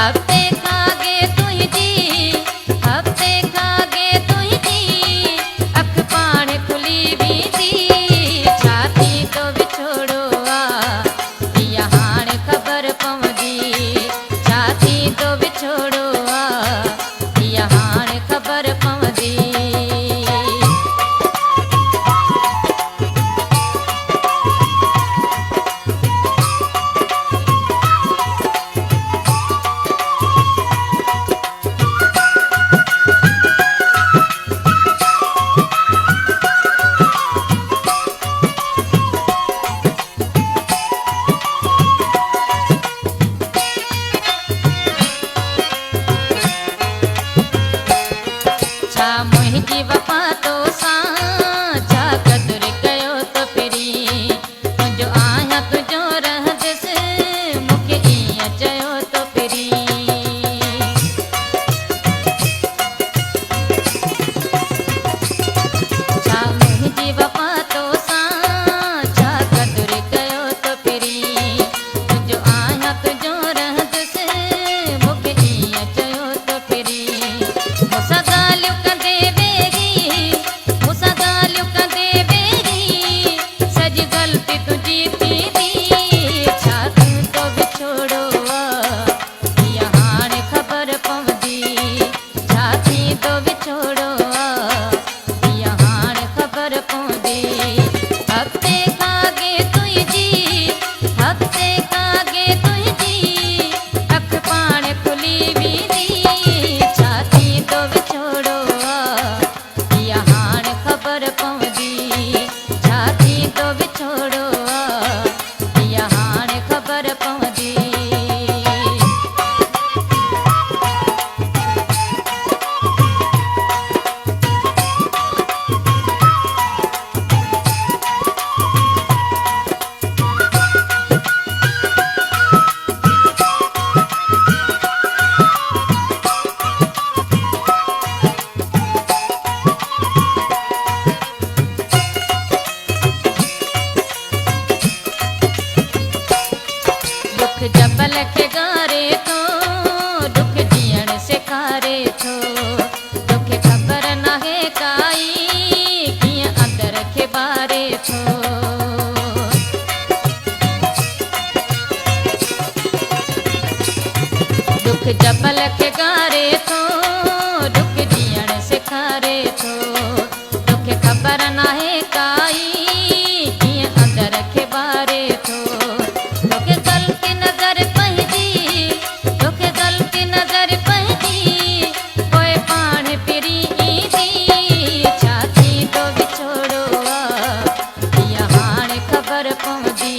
हफ्ते खागे तुझी, हफ्ते खागे तुझी अख पाण खुली बींदी, छाती तो विछोड़ो आ इहा हाणे ख़बर पवंदी, छाती तो विछोड़ो आ इहा हाणे ख़बर पवंदी। छा मुंहिंजी वफ़ा तोसां छा क़दुरु कयो तो फिरी, तुंहिंजो आहियां तुंहिंजो रहंदुसि मूंखे ईअं चयो तो फिरी। छा मुंहिंजी वफ़ा तोसां छा क़दुरु कयो तो फिरी, तुंहिंजो आहियां तुंहिंजो रहंदुसि मूंखे ईअं चयो तो फिरी। मूंसां ॻाल्हियूं कंदे वेही, मूंसां ॻाल्हियूं कंदे वेही सॼी ग़लती तुंहिंजी थींदी, छा तूं तो विछोड़ो आ इहा हाणे ख़बर पवंदी, छा थी तो विछोड़ो आ इहा हाणे ख़बर पवंदी। हफ्ते खागे तुंहिंजी, हफ्ते खागे तुंहिंजी अख पाण खुली बींदी, छा थी तो विछोड़ो आ इहा हाणे ख़बर पवंदी, छा थी तो विछोड़ो आ इहा हाणे ख़बर पवंदी। दुख जबल खे गारे थो, दुख जीअण सेखारे थो, तोखे ख़बर नाहे काई कीअं अंदर खे ॿारे थो। दुख जबल खे गारे थो, दुख जीअण सेखारे थो, तोखे ख़बर नाहे काई कीअं अंदर खे ॿारे थो। तोखे ग़लती नज़र पंहिंजी, तोखे ग़लती नज़र पंहिंजी पोइ पाण फिरी ईंदी, छा थी तो विछोड़ो आ इहा हाणे ख़बर पवंदी,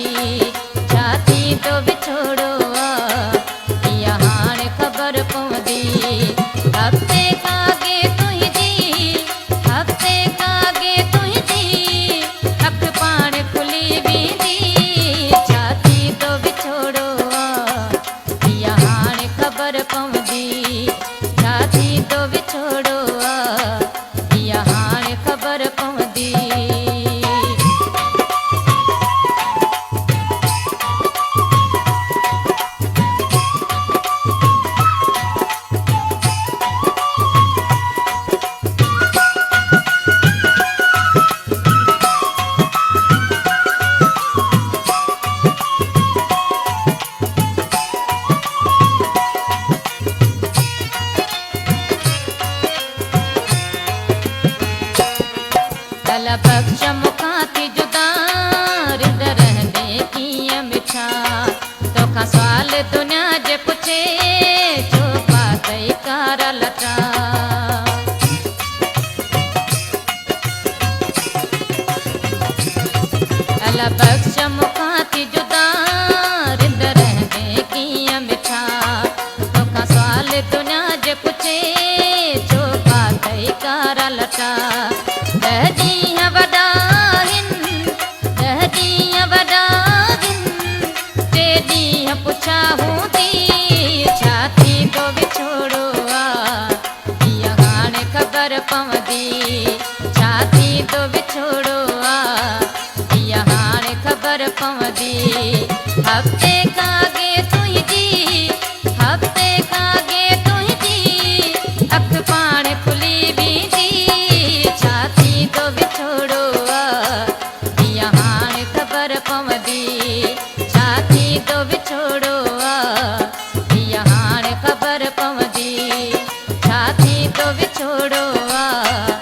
छा थी तो विछोड़ो आ इहा हाणे ख़बर पवंदी। हफ्ते खागे तुंहिंजी, हफ्ते खागे तुंहिंजी अख पाण खुली बींदी, छा थी तो विछोड़ो आ इहा हाणे ख़बर पवंदी, छा थी तो विछोड़ो आ इहा हाणे ख़बर पवंदी। अल बख़्श मूंखां थी जुदा रिंद रहंदे कीअं मिठा, तोखां सुवाल दुनिया जे पुछे छो पातई कारा लटा। अल बख़्श मूंखां थी जुदा रिंद रहंदे कीअं मिठा, तोखां सुवाल दुनिया जे पुछे छो पातई कारा लटा। ॾह ॾींहं वॾा आहिनि, ॾह ॾींहं वॾा आहिनि, टे ॾींहं पुछा हूंदी, विछोड़ो आ।